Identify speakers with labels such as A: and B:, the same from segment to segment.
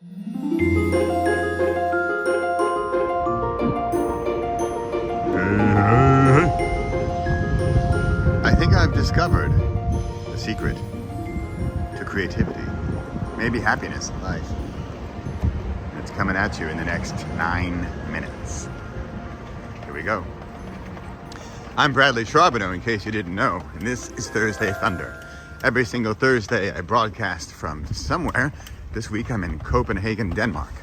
A: I think I've discovered the secret to creativity, maybe happiness in life. It's coming at you in the next 9 minutes. Here we go. I'm Bradley Charbonneau, in case you didn't know, and this is Thursday Thunder. Every single Thursday I broadcast from somewhere. This week I'm in Copenhagen, Denmark.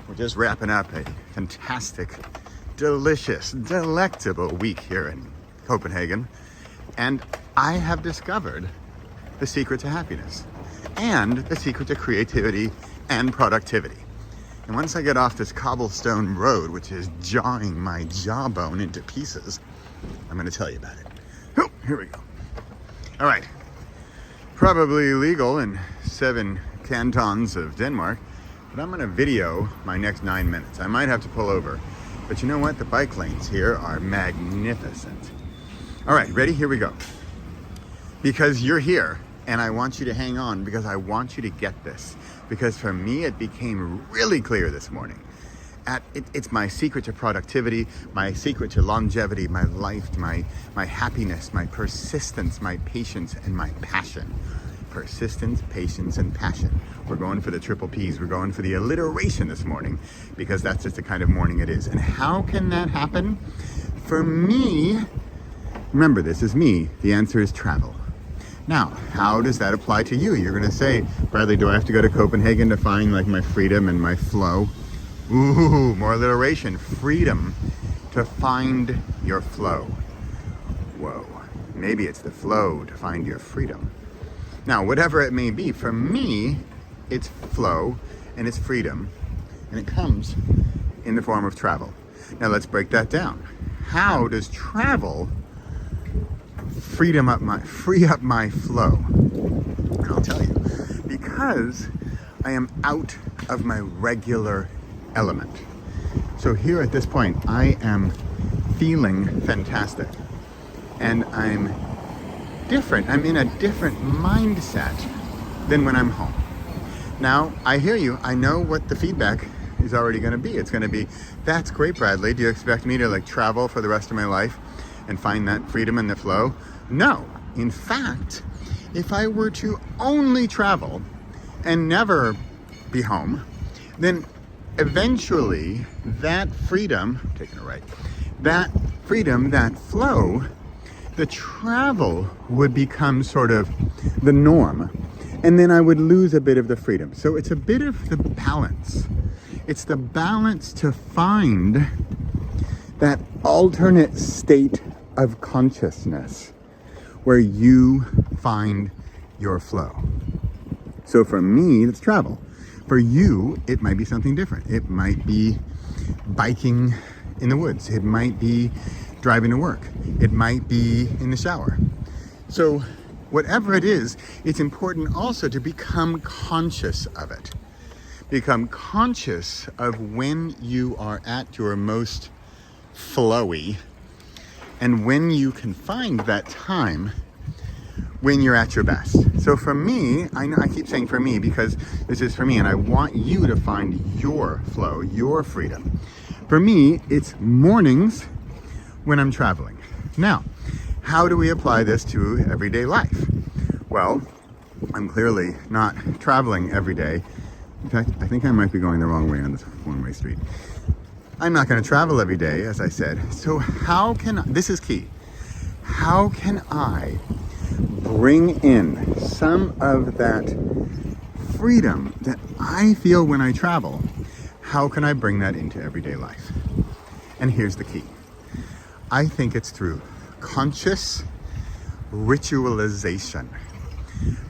A: We're just wrapping up a fantastic, delicious, delectable week here in Copenhagen. And I have discovered the secret to happiness and the secret to creativity and productivity. And once I get off this cobblestone road, which is jawing my jawbone into pieces, I'm going to tell you about it. Oh, here we go. All right. Probably illegal in 7 cantons of Denmark, but I'm going to video my next 9 minutes. I might have to pull over, but you know what? The bike lanes here are magnificent. All right, ready? Here we go. Because you're here, and I want you to hang on, because I want you to get this. Because for me, it became really clear this morning. It's my secret to productivity, my secret to longevity, my life, my happiness, my persistence, my patience, and my passion. Persistence, patience, and passion. We're going for the triple P's. We're going for the alliteration this morning, because that's just the kind of morning it is. And how can that happen? For me, remember, this is me. The answer is travel. Now, how does that apply to you? You're going to say, Bradley, do I have to go to Copenhagen to find like my freedom and my flow? Ooh, more alliteration. Freedom to find your flow. Whoa. Maybe it's the flow to find your freedom. Now, whatever it may be, for me, it's flow and it's freedom. And it comes in the form of travel. Now, let's break that down. How does travel free up my flow? And I'll tell you, because I am out of my regular element. So here at this point, I am feeling fantastic, and I'm different. I'm in a different mindset than when I'm home. Now, I hear you. I know what the feedback is already going to be. It's going to be, that's great, Bradley. Do you expect me to like travel for the rest of my life and find that freedom and the flow? No. In fact, if I were to only travel and never be home, then eventually that freedom, taking it right, that freedom, that flow, the travel would become sort of the norm. And then I would lose a bit of the freedom. So it's a bit of the balance. It's the balance to find that alternate state of consciousness where you find your flow. So for me, it's travel. For you, it might be something different. It might be biking in the woods. It might be driving to work. It might be in the shower. So whatever it is, it's important also to become conscious of it. Become conscious of when you are at your most flowy and when you can find that time when you're at your best. So for me, I know I keep saying for me because this is for me, and I want you to find your flow, your freedom. For me, it's mornings when I'm traveling. Now, how do we apply this to everyday life? Well, I'm clearly not traveling every day. In fact, I think I might be going the wrong way on this one-way street. I'm not going to travel every day, as I said. So how can this is key. How can I bring in some of that freedom that I feel when I travel? How can I bring that into everyday life? And here's the key. I think it's through conscious ritualization,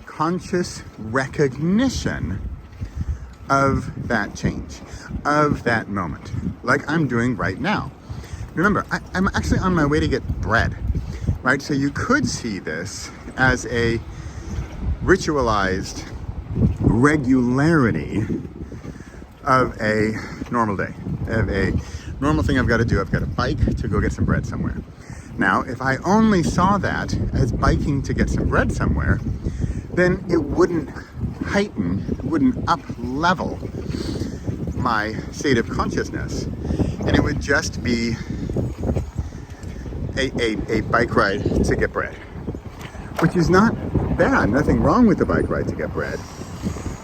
A: conscious recognition of that change, of that moment, like I'm doing right now. Remember, I'm actually on my way to get bread, right? So you could see this as a ritualized regularity of a normal day, of a normal thing I've got to do. I've got to bike to go get some bread somewhere. Now, if I only saw that as biking to get some bread somewhere, then it wouldn't heighten, it wouldn't up level my state of consciousness. And it would just be a bike ride to get bread, which is not bad. Nothing wrong with the bike ride to get bread,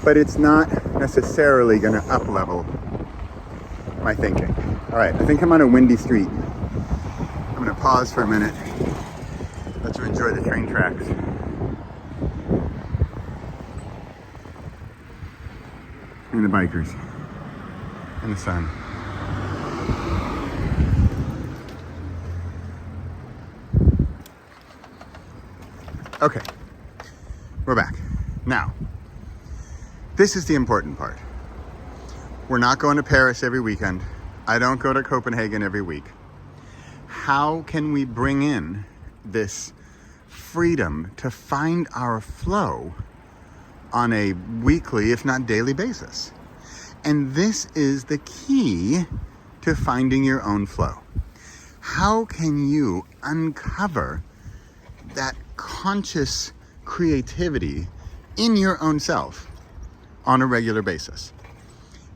A: but it's not necessarily going to up level my thinking. All right, I think I'm on a windy street. I'm going to pause for a minute, let you enjoy the train tracks. And the bikers and the sun. Okay, we're back. Now, this is the important part. We're not going to Paris every weekend. I don't go to Copenhagen every week. How can we bring in this freedom to find our flow on a weekly, if not daily basis? And this is the key to finding your own flow. How can you uncover that conscious creativity in your own self on a regular basis?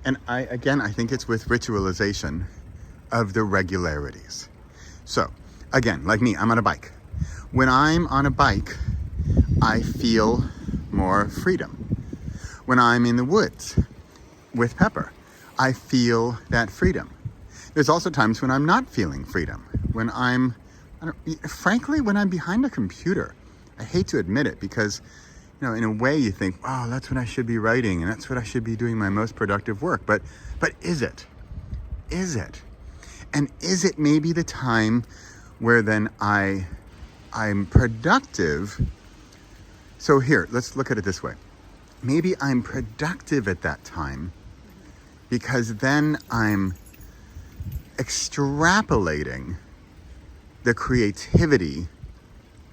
A: And I think it's with ritualization of the regularities. So again, like me, I'm on a bike. When I'm on a bike, I feel more freedom. When I'm in the woods with Pepper, I feel that freedom. There's also times when I'm not feeling freedom. When frankly, when I'm behind a computer, I hate to admit it because, in a way you think, wow, that's when I should be writing and that's when I should be doing my most productive work. But is it? Is it? And is it maybe the time where then I'm productive? So here, let's look at it this way. Maybe I'm productive at that time because then I'm extrapolating the creativity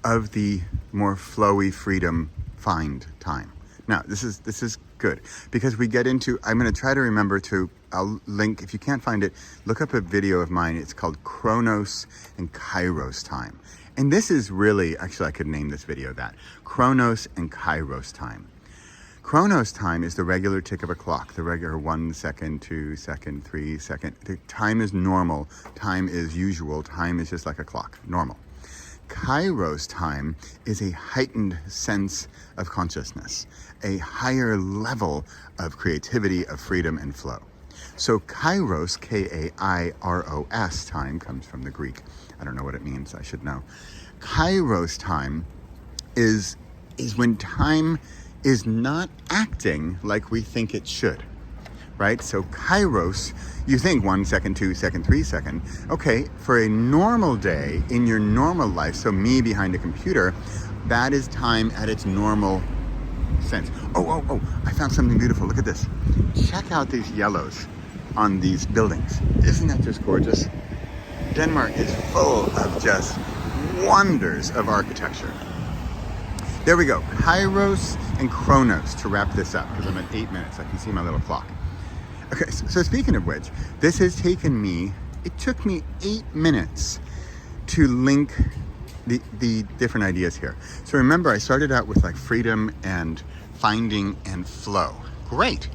A: of the more flowy freedom find time. Now, this is good because we get into, I'm going to try to remember to, I'll link, if you can't find it, look up a video of mine. It's called Chronos and Kairos time. And this is really, actually I could name this video that, Chronos and Kairos time. Chronos time is the regular tick of a clock, the regular 1 second, 2 second, 3 second. The time is normal, time is usual, time is just like a clock, normal. Kairos time is a heightened sense of consciousness, a higher level of creativity, of freedom and flow. So Kairos, K-A-I-R-O-S time comes from the Greek. I don't know what it means, I should know. Kairos time is when time is not acting like we think it should, right? So Kairos, you think 1 second, 2 second, 3 second. Okay, for a normal day in your normal life, so me behind a computer, that is time at its normal sense. Oh, I found something beautiful. Look at this. Check out these yellows on these buildings. Isn't that just gorgeous? Denmark is full of just wonders of architecture. There we go. Kairos and Chronos to wrap this up because I'm at 8 minutes. I can see my little clock. Okay, so speaking of which, this has taken me, it took me 8 minutes to link the different ideas here. So remember, I started out with like freedom and finding and flow. Great.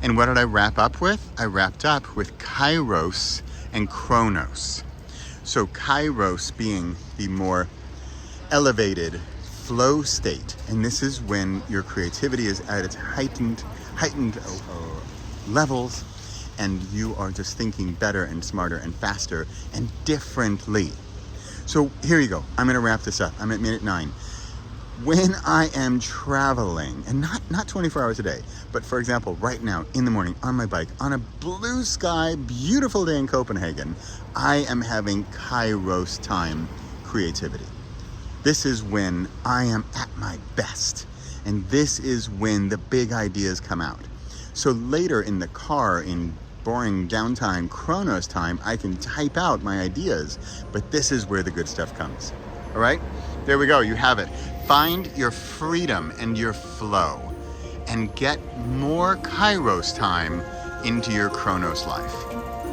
A: And what did I wrap up with? I wrapped up with Kairos and Chronos. So Kairos being the more elevated flow state. And this is when your creativity is at its heightened levels, and you are just thinking better and smarter and faster and differently. So here you go. I'm going to wrap this up. I'm at minute 9. When I am traveling, and not 24 hours a day, but for example, right now in the morning on my bike, on a blue sky, beautiful day in Copenhagen, I am having Kairos time creativity. This is when I am at my best. And this is when the big ideas come out. So later in the car, in boring downtime, Chronos time, I can type out my ideas, but this is where the good stuff comes. All right? There we go, you have it. Find your freedom and your flow and get more Kairos time into your Chronos life.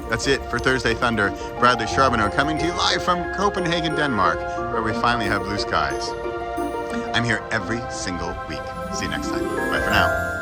A: That's it for Thursday Thunder. Bradley Charbonneau coming to you live from Copenhagen, Denmark, where we finally have blue skies. I'm here every single week. See you next time. Bye for now.